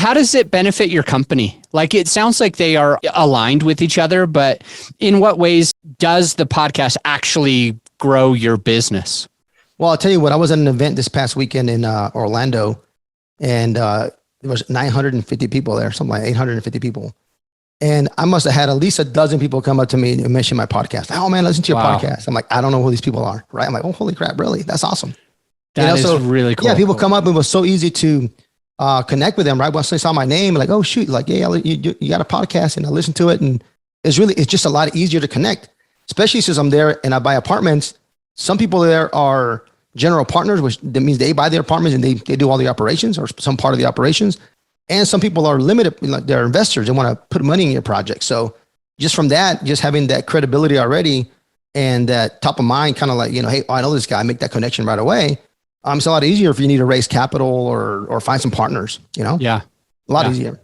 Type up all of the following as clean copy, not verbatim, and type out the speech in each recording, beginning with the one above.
how does it benefit your company? Like, it sounds like they are aligned with each other, but in what ways does the podcast actually grow your business? Well, I'll tell you what, I was at an event this past weekend in Orlando, and there was 950 people there, something like 850 people. And I must have had at least a dozen people come up to me and mention my podcast. Oh man, listen to your podcast. I'm like, I don't know who these people are, right? I'm like, oh, holy crap, really? That's awesome. That is really cool. Yeah, people come up and it was so easy to connect with them, right? Once they saw my name, like, oh shoot, like, yeah, you got a podcast, and I listened to it, and it's just a lot easier to connect, especially since I'm there and I buy apartments. Some people there are general partners, which that means they buy their apartments and they do all the operations or some part of the operations. And some people are limited, like they're investors. They want to put money in your project. So just from that, just having that credibility already and that top of mind, kind of like, hey, I know this guy, make that connection right away. It's a lot easier if you need to raise capital or find some partners, Yeah. A lot easier.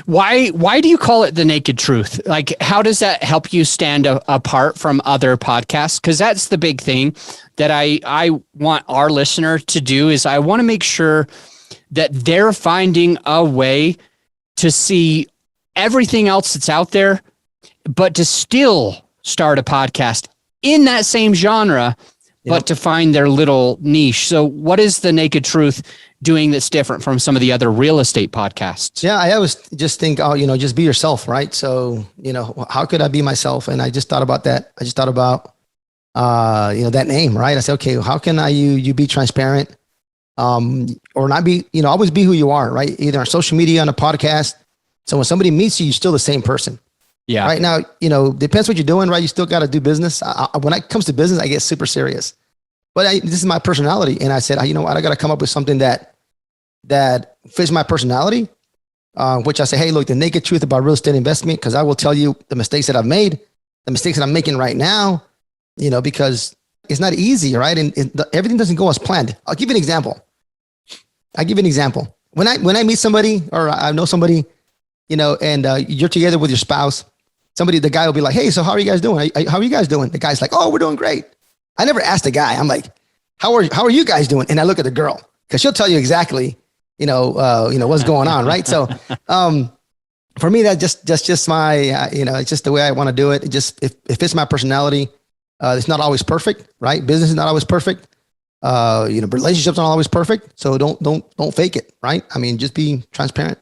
Why do you call it the naked truth? Like, how does that help you stand apart from other podcasts? Because that's the big thing that I want our listener to do is I want to make sure that they're finding a way to see everything else that's out there, but to still start a podcast in that same genre, but to find their little niche. So what is the Naked Truth doing that's different from some of the other real estate podcasts? Yeah, I always just think, just be yourself, right? So, how could I be myself? And I just thought about that. I just thought about, that name, right? I said, okay, how can you be transparent? Or not be, always be who you are, right? Either on social media, on a podcast. So when somebody meets you, you're still the same person. Yeah. Right now, depends what you're doing, right? You still got to do business. When it comes to business, I get super serious, but this is my personality. And I said, you know what? I got to come up with something that fits my personality, which I say, hey, look, the naked truth about real estate investment. Cause I will tell you the mistakes that I've made, the mistakes that I'm making right now, because it's not easy, right? And everything doesn't go as planned. I'll give you an example. When I meet somebody or I know somebody, and you're together with your spouse, the guy will be like, hey, so how are you guys doing? How are you guys doing? The guy's like, oh, we're doing great. I never asked the guy. I'm like, how are you guys doing? And I look at the girl because she'll tell you exactly, what's going on. Right. So, for me, that's just my, it's just the way I want to do it. It fits my personality. It's not always perfect, right? Business is not always perfect. Relationships aren't always perfect. So don't fake it. Right. I mean, just be transparent.